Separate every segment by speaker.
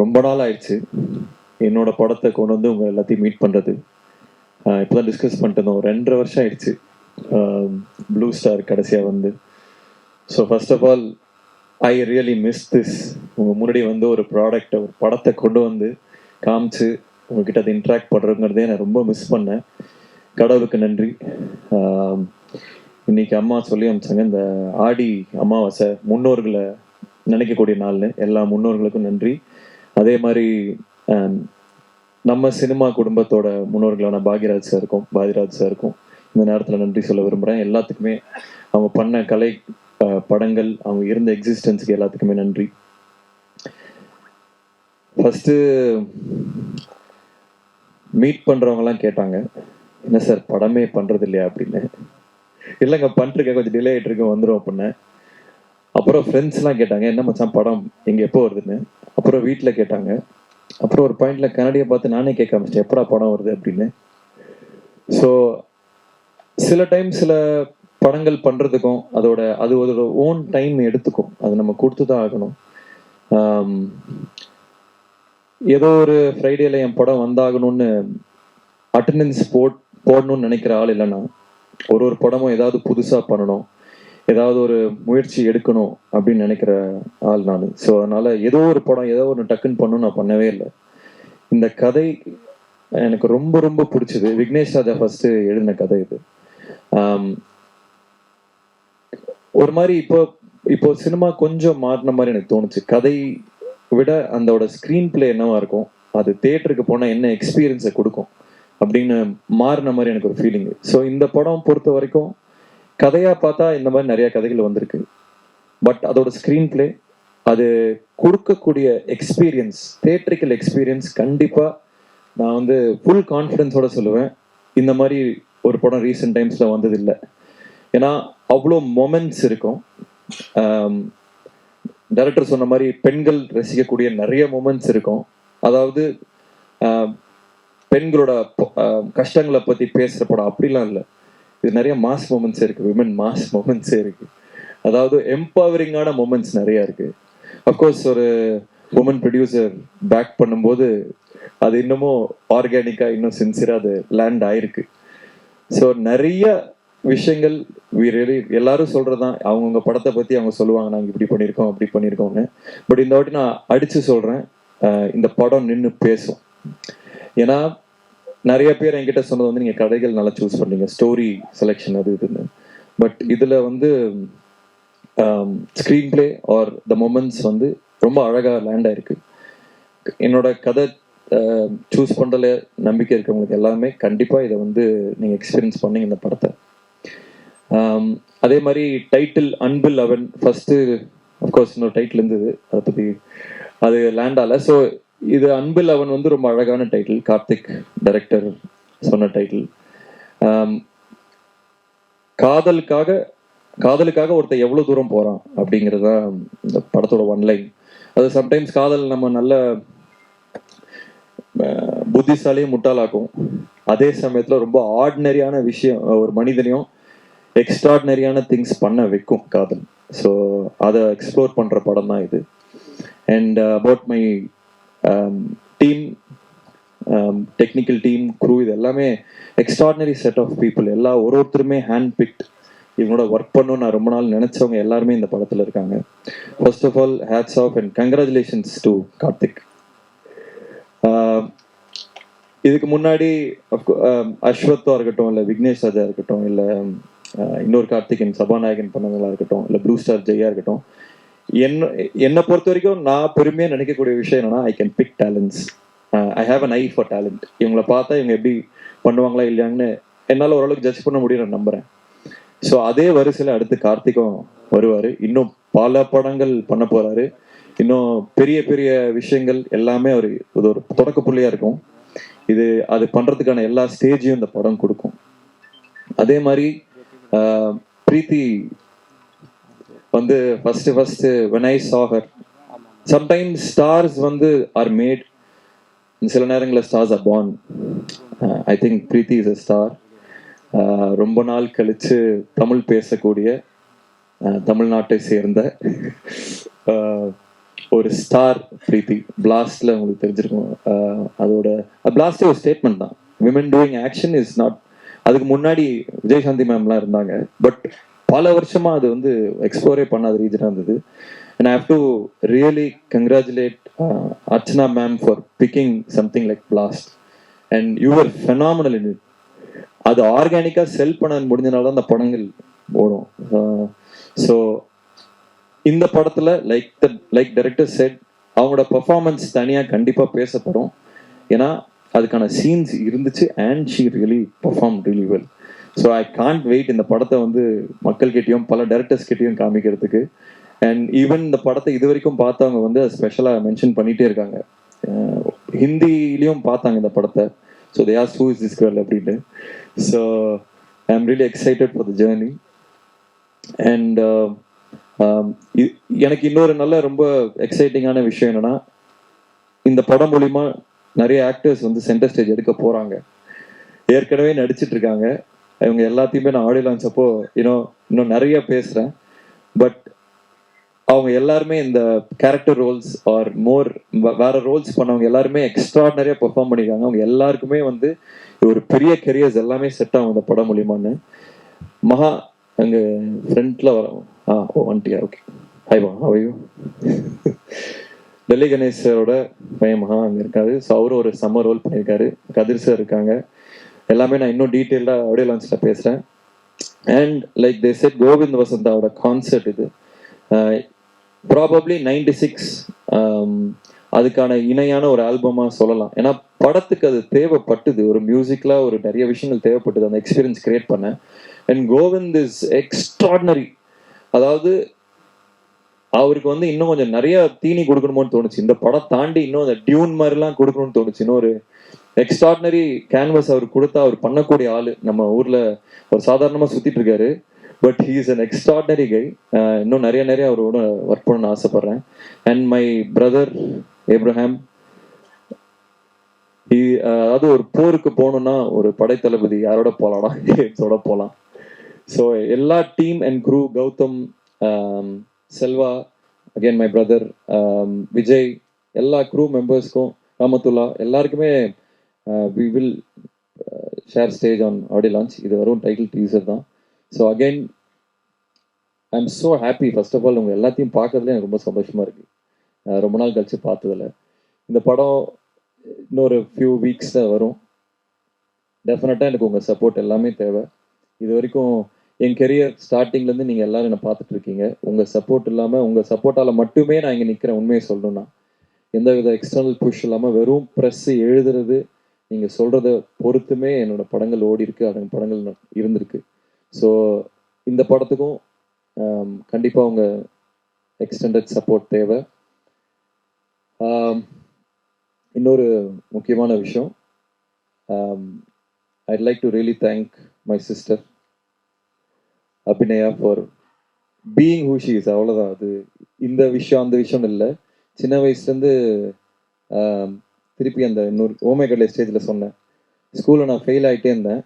Speaker 1: ரொம்ப நாள் ஆயிடுச்சு என்னோட படத்தை கொண்டு வந்து உங்கள் எல்லாத்தையும் மீட் பண்ணுறது. இப்போ தான் டிஸ்கஸ் பண்ணிட்டு இருந்தோம். 2.5 வருஷம் ஆயிடுச்சு ப்ளூ ஸ்டார் கடைசியாக வந்து. So first of all I really miss this. உங்கள் முன்னாடி வந்து ஒரு ப்ராடக்டை, ஒரு படத்தை கொண்டு வந்து காமிச்சு உங்ககிட்ட அதை இன்ட்ராக்ட் பண்ணுறதுங்கிறதே நான் ரொம்ப மிஸ் பண்ணேன். கடவுளுக்கு நன்றி. இன்னைக்கு அம்மா சொல்லி அமிச்சாங்க, இந்த ஆடி அமாவாசை முன்னோர்களை நினைக்கக்கூடிய நாள்னு. எல்லா முன்னோர்களுக்கும் நன்றி. அதே மாதிரி நம்ம சினிமா குடும்பத்தோட முன்னோர்களான பாக்யராஜ் சாருக்கும் இந்த நேரத்தில் நன்றி சொல்ல விரும்புகிறேன். எல்லாத்துக்குமே அவங்க பண்ண கலை படங்கள், அவங்க இருந்த எக்ஸிஸ்டன்ஸுக்கு எல்லாத்துக்குமே நன்றி. ஃபஸ்ட்டு மீட் பண்ணுறவங்கலாம் கேட்டாங்க, என்ன சார் படமே பண்ணுறது இல்லையா அப்படின்னு. இல்லைங்க பண்ணிருக்கேன், கொஞ்சம் டிலே ஆகிட்டு இருக்கேன், வந்துடும் அப்படின்னு. அப்புறம் ஃப்ரெண்ட்ஸ்லாம் கேட்டாங்க, என்ன மச்சான் படம் எங்கே எப்போ வருதுன்னு. அப்புறம் வீட்டில் கேட்டாங்க. அப்புறம் ஒரு பாயிண்ட்ல கன்னடியை பார்த்து நானே கேட்க ஆரம்பிச்சிட்டேன், எப்படா படம் வருது அப்படின்னு. ஸோ சில டைம் சில படங்கள் பண்ணுறதுக்கும் அது ஒரு ஓன் டைம் எடுத்துக்கும். அது நம்ம கொடுத்து தான் ஆகணும். ஏதோ ஒரு ஃப்ரைடேல என் படம் வந்தாகணும்னு அட்டண்டன்ஸ் போடணும்னு நினைக்கிற ஆள் இல்லைன்னா, ஒரு படமும் ஏதாவது புதுசாக பண்ணணும், ஏதாவது ஒரு முயற்சி எடுக்கணும் அப்படின்னு நினைக்கிற ஆள் நான். ஸோ அதனால ஏதோ ஒரு படம் ஏதோ ஒன்று டக்குன்னு பண்ணணும் நான் பண்ணவே இல்லை. இந்த கதை எனக்கு ரொம்ப ரொம்ப பிடிச்சது. விக்னேஷ் ராஜா ஃபர்ஸ்ட் எழுதின கதை இது. ஒரு மாதிரி இப்போ சினிமா கொஞ்சம் மாறின மாதிரி எனக்கு தோணுச்சு. கதை விட அதோட ஸ்க்ரீன் பிளே என்னவா இருக்கும், அது தியேட்டருக்கு போனால் என்ன எக்ஸ்பீரியன்ஸை கொடுக்கும் அப்படின்னு மாறின மாதிரி எனக்கு ஒரு ஃபீலிங். ஸோ இந்த படம் பொறுத்த வரைக்கும் கதையாக பார்த்தா இந்த மாதிரி நிறைய கதைகள் வந்திருக்கு. பட் அதோட ஸ்க்ரீன் பிளே, அது கொடுக்கக்கூடிய எக்ஸ்பீரியன்ஸ், தியேட்ரிக்கல் எக்ஸ்பீரியன்ஸ் கண்டிப்பாக நான் வந்து ஃபுல் கான்ஃபிடென்ஸோட சொல்லுவேன், இந்த மாதிரி ஒரு படம் ரீசெண்ட் டைம்ஸில் வந்ததில்லை. ஏன்னா அவ்வளோ மொமெண்ட்ஸ் இருக்கும். டைரக்டர் சொன்ன மாதிரி பெண்கள் ரசிக்கக்கூடிய நிறைய மொமெண்ட்ஸ் இருக்கும். அதாவது பெண்களோட கஷ்டங்களை பற்றி பேசுகிற படம் அப்படிலாம் இல்லை. இது நிறைய மாஸ் மொமெண்ட்ஸே இருக்குது, விமன் மாஸ் மொமெண்ட்ஸே இருக்குது. அதாவது எம்பவரிங்கான மொமெண்ட்ஸ் நிறையா இருக்குது. அஃப்கோர்ஸ் ஒரு உமன் ப்ரொடியூசர் பேக் பண்ணும்போது அது இன்னமும் ஆர்கானிக்காக இன்னும் சின்சியராக அது லேண்ட் ஆயிருக்கு. ஸோ நிறைய விஷயங்கள் எல்லாரும் சொல்கிறதான், அவங்கவுங்க படத்தை பற்றி அவங்க சொல்லுவாங்க, நாங்கள் இப்படி பண்ணியிருக்கோம் அப்படி பண்ணியிருக்கோம்னு. பட் இந்த வாட்டி நான் அடித்து சொல்கிறேன், இந்த படம் நின்று பேசும். ஏன்னா நிறைய பேர் என்கிட்ட சொன்னது வந்து நீங்கள் கதைகள் நல்லா சூஸ் பண்ணீங்க, ஸ்டோரி செலெக்ஷன் அது இதுன்னு. பட் இதில் வந்து screen play R the moments வந்து ரொம்ப அழகாக லேண்ட் ஆயிருக்கு. என்னோட கதை சூஸ் பண்ணுறதுல நம்பிக்கை இருக்கவங்களுக்கு எல்லாமே கண்டிப்பாக இதை வந்து நீங்கள் எக்ஸ்பீரியன்ஸ் பண்ணீங்க இந்த படத்தை. அதே மாதிரி டைட்டில் அன்பில் அவன் ஃபஸ்ட்டு அஃப்கோர்ஸ் இன்னொரு டைட்டில் இருந்தது, அதை பற்றி அது லேண்ட் ஆகலை. ஸோ இது அன்பில் அவன் வந்து ரொம்ப அழகான டைட்டில், கார்த்திக் டைரக்டர் சொன்ன டைட்டில். காதலுக்காக ஒருத்தர் எவ்வளோ தூரம் போகிறான் அப்படிங்கிறது தான் இந்த படத்தோட ஒன்லைன். அது சம்டைம்ஸ் காதல் நம்ம நல்ல புத்திசாலியும் முட்டாளாக்கும், அதே சமயத்தில் ரொம்ப ஆர்டினரியான விஷயம் ஒரு மனிதனையும் எக்ஸ்ட்ராடினரியான திங்ஸ் பண்ண வைக்கும் காதல். ஸோ அதை எக்ஸ்ப்ளோர் பண்ணுற படம் தான் இது. And about my team, technical team, crew, இது எல்லாமே எக்ஸ்ட்ராடினரி செட் ஆஃப் பீப்புள். ஒருத்தருமே ஹேண்ட் பிக்ட். இவங்களோட ஒர்க் பண்ணணும்னு நான் ரொம்ப நாள் நினச்சவங்க எல்லாருமே இந்த படத்தில் இருக்காங்க. First of all hats off and congratulations to Karthik. இதுக்கு முன்னாடி அஸ்வத்தா இருக்கட்டும், இல்லை விக்னேஷ் ராஜா இருக்கட்டும், இல்லை இன்னொரு கார்த்திகன் சபாநாயகன் பண்ணவங்களா இருக்கட்டும், இல்லை ப்ளூ ஸ்டார் ஜெயா இருக்கட்டும், என்னை பொறுத்த வரைக்கும் நான் பெருமையாக நினைக்கக்கூடிய விஷயம் என்னன்னா, I can big talents. I have an I for talent. இவங்களை பார்த்தா இவங்க எப்படி பண்ணுவாங்களா இல்லையாங்கன்னு என்னால் ஓரளவுக்கு ஜட்ஜ் பண்ண முடியும் நான் நம்புகிறேன். ஸோ அதே வரிசையில் அடுத்து கார்த்திக்கும் வருவார். இன்னும் பல படங்கள் பண்ண போகிறாரு. இன்னும் பெரிய பெரிய விஷயங்கள் எல்லாமே அவர் இது ஒரு தொடக்க புள்ளியாக இருக்கும். அது பண்ணுறதுக்கான எல்லா ஸ்டேஜையும் இந்த படம் கொடுக்கும். அதே மாதிரி பிரீத்தி வந்து first when I saw her, sometimes stars வந்து are made, சில நேரங்களில் stars are born. I think Preethi is a star. ரொம்ப நாள் கழிச்சு தமிழ் பேசக்கூடிய தமிழ்நாட்டை சேர்ந்த ஒரு ஸ்டார் பிரீத்தி பிளாஸ்ட்ல உங்களுக்கு தெரிஞ்சிருக்கும். அதோட பிளாஸ்டே ஒரு ஸ்டேட்மெண்ட் தான். Women doing action is not. அதுக்கு முன்னாடி விஜயசாந்தி மேம்லாம் இருந்தாங்க, பட் பல வருஷமா அது வந்து எக்ஸ்ப்ளோரே பண்ணாத ரீஜனாக இருந்தது. And I have to really congratulate Archana ma'am for picking something like blast and you are phenomenal in it. அது ஆர்கானிக்காக செல் பண்ண முடிஞ்சனால தான் அந்த படங்கள் ஓடும். ஸோ இந்த படத்துல லைக் டைரக்டர் செட், அவங்களோட பெர்ஃபார்மன்ஸ் தனியாக கண்டிப்பாக பேசப்படும். ஏன்னா அதுக்கான சீன்ஸ் இருந்துச்சு and she really perform really well. So I can't wait இந்த படத்தை வந்து மக்கள்கிட்டையும் பல டைரக்டர்ஸ் கிட்டையும் காமிக்கிறதுக்கு. அண்ட் ஈவன் இந்த படத்தை இது வரைக்கும் பார்த்தவங்க வந்து ஸ்பெஷலாக மென்ஷன் பண்ணிகிட்டே இருக்காங்க. ஹிந்திலையும் பார்த்தாங்க இந்த படத்தை. So they are who is this girl அப்படின்னு. So I am really excited for the journey. And எனக்கு இன்னொரு நல்ல ரொம்ப எக்ஸைட்டிங்கான விஷயம் என்னன்னா, இந்த படம் மூலிமா நிறைய ஆக்டர்ஸ் வந்து சென்டர் ஸ்டேஜ் எடுக்க போறாங்க. ஏற்கனவே நடிச்சிட்டு இருக்காங்க. இவங்க எல்லாத்தையுமே நான் ஆடியோ லான்ச் அப்போ இன்னும் நிறைய பேசுறேன். பட் அவங்க எல்லாருமே இந்த கேரக்டர் ரோல்ஸ் ஆர் மோர் வேற ரோல்ஸ் பண்ணவங்க எல்லாருமே எக்ஸ்ட்ராடனரியா பெர்ஃபார்ம் பண்ணிருக்காங்க. அவங்க எல்லாருக்குமே வந்து ஒரு பெரிய கெரியர்ஸ் எல்லாமே செட் ஆகும் இந்த படம் மூலியமான்னு. மகா அங்க ஃப்ரண்ட்ல வரோம். வந்துட்டியா? ஓகே. ஹாய் மா, how are you? Delhi Ganesh சாரோட பையன் மகா அங்கே இருக்காரு. ஸோ அவரும் ஒரு சம்மர் ரோல் பண்ணியிருக்காரு. கதிர் சார் இருக்காங்க. எல்லாமே நான் இன்னும் டீட்டெயில்டாக ஆடியோ லான்ச்சில் பேசுகிறேன். And like they said, Govind வசந்தாவோட கான்செர்ட் இது. ப்ராபப்ளி 96 அதுக்கான இணையான ஒரு ஆல்பமாக சொல்லலாம். ஏன்னா படத்துக்கு அது தேவைப்பட்டது. ஒரு மியூசிக்கில் ஒரு நிறைய விஷயங்கள் தேவைப்பட்டது அந்த எக்ஸ்பீரியன்ஸ் கிரியேட் பண்ண. And Kovind is extraordinary. அதாவது அவருக்கு வந்து இன்னும் கொஞ்சம் நிறைய தீனி கொடுக்கணுமோன்னு தோணுச்சு. இந்த படம் தாண்டி இன்னும் அந்த டியூன் மாதிரிலாம் கொடுக்கணும்னு தோணுச்சு. இன்னும் ஒரு எக்ஸ்ட்ராடினரி கேன்வஸ் அவர் கொடுத்தா அவர் பண்ணக்கூடிய ஆளு. நம்ம ஊர்ல அவர் சாதாரணமா சுத்திட்டு இருக்காரு, but he is an extraordinary guy. இன்னும் நிறைய அவரோட ஒர்க் பண்ணணும்னு ஆசைப்படுறேன். அண்ட் மை பிரதர் ஏப்ரஹாம், அதாவது ஒரு போருக்கு போகணும்னா ஒரு படைத்தளபதி யாரோட போலாம்னா இதோட போகலாம். ஸோ எல்லா team and crew, Gautham, Selva, again my brother Vijay, எல்லா க்ரூ மெம்பர்ஸ்க்கும், ராமத்துல்லா, எல்லாருக்குமே we will share stage on audio launch. இது வரும் டைட்டில் டீசர் தான். So again I am so happy. First of all உங்கள் எல்லாத்தையும் பார்க்கறதுல எனக்கு ரொம்ப சந்தோஷமாக இருக்குது. ரொம்ப நாள் கழிச்சு பார்த்ததில்ல. இந்த படம் இன்னொரு ஃபியூ வீக்ஸில் வரும். டெஃபினட்டாக எனக்கு உங்கள் சப்போர்ட் எல்லாமே தேவை. இது வரைக்கும் என் கெரியர் ஸ்டார்டிங்லேருந்து நீங்கள் எல்லாரும் என்னை பார்த்துட்டு இருக்கீங்க. உங்கள் சப்போர்ட் இல்லாமல், உங்கள் சப்போர்ட்டால் மட்டுமே நான் இங்கே நிற்கிறேன். உண்மையை சொல்லணும்னா எந்த வித எக்ஸ்டர்னல் புஷ் இல்லாமல் வெறும் ப்ரெஸ் எழுதுறது, நீங்கள் சொல்கிறத பொறுத்துமே என்னோடய படங்கள் ஓடி இருக்கு, அந்த படங்கள் இருந்திருக்கு. ஸோ இந்த படத்துக்கும் கண்டிப்பாக உங்கள் எக்ஸ்டெண்டட் சப்போர்ட் தேவை. இன்னொரு முக்கியமான விஷயம், I'd like to really thank my sister Abhinaya for being who she is. அவ்வளோதான். அது இந்த விஷயம் அந்த விஷயம் இல்லை. சின்ன வயசுலேருந்து திருப்பி அந்த இன்னொரு ஓமேகடலை ஸ்டேஜில் சொன்னேன். ஸ்கூலில் நான் ஃபெயில் ஆகிட்டே இருந்தேன்.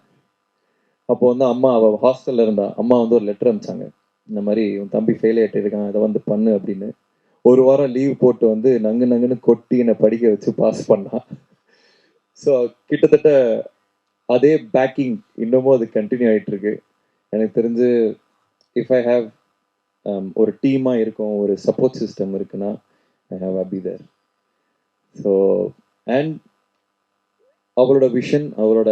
Speaker 1: அப்போ வந்து அம்மா, அவள் ஹாஸ்டலில் இருந்தா, அம்மா வந்து ஒரு லெட்டர் அனுப்பிச்சாங்க. இந்த மாதிரி உன் தம்பி ஃபெயில் ஆகிட்டு இருக்கான், இதை வந்து பண்ணு அப்படின்னு. ஒரு வாரம் லீவ் போட்டு வந்து நங்குன்னு கொட்டி என்னை படிக்க வச்சு பாஸ் பண்ணான். ஸோ கிட்டத்தட்ட அதே பேக்கிங் இன்னமும் அது கண்டினியூ ஆகிட்டு இருக்கு. எனக்கு தெரிஞ்சு இஃப் ஐ ஹாவ் ஒரு டீமாக இருக்கும், ஒரு சப்போர்ட் சிஸ்டம் இருக்குன்னா I have be there. So and அவளோட விஷன், அவளோட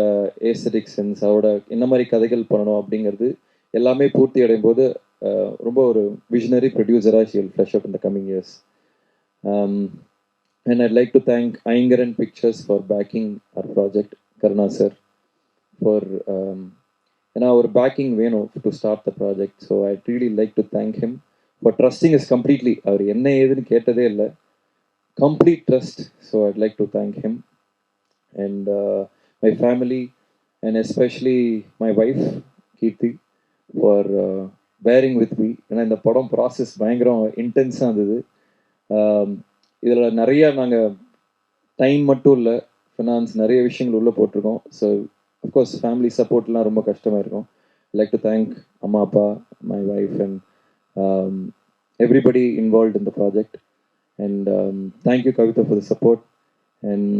Speaker 1: ஏஸ்தட்டிக் சென்ஸ், அவளோட என்ன மாதிரி கதைகள் பண்ணணும் அப்படிங்கிறது எல்லாமே பூர்த்தி அடையும் போது ரொம்ப ஒரு விஷனரி ப்ரொடியூசராக she will flush up in the coming years. And I'd like to thank Ainkaran pictures for backing our project, Karuna sir for ஏன்னா ஒரு பேக்கிங் வேணும் to start the project. So I really like to thank him for trusting is completely. அவர் என்ன ஏதுன்னு கேட்டதே இல்லை, complete trust. So I'd like to thank him. And my family, and especially my wife Kirti for bearing with me. ஏன்னா இந்த படம் process பயங்கரம் இன்டென்ஸாக இருந்தது. இதில் நிறைய நாங்கள் டைம் மட்டும் இல்லை, ஃபினான்ஸ் நிறைய விஷயங்கள் உள்ளே போட்டிருக்கோம். ஸோ அஃப்கோர்ஸ் ஃபேமிலி சப்போர்ட்லாம் ரொம்ப கஷ்டமாக இருக்கும். லைக் டு தேங்க் அம்மா, அப்பா, my wife and everybody involved in the project. And thank you Kavitha for the support. And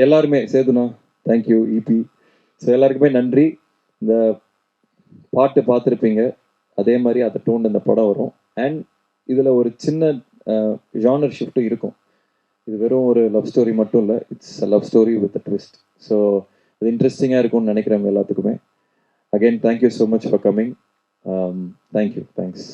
Speaker 1: எல்லாருமே சேதுனா தேங்க்யூ, இபி. ஸோ எல்லாருக்குமே நன்றி. இந்த பாட்டு பார்த்துருப்பீங்க, அதே மாதிரி அதை டோன் இந்த படம் வரும். அண்ட் இதில் ஒரு சின்ன ஜானர் ஷிஃப்ட்டும் இருக்கும். இது வெறும் ஒரு லவ் ஸ்டோரி மட்டும் இல்லை, it's a love story with a twist. So அது இன்ட்ரெஸ்டிங்காக இருக்கும்னு நினைக்கிறவங்க எல்லாத்துக்குமே. Again thank you so much for coming. Thank you, thanks.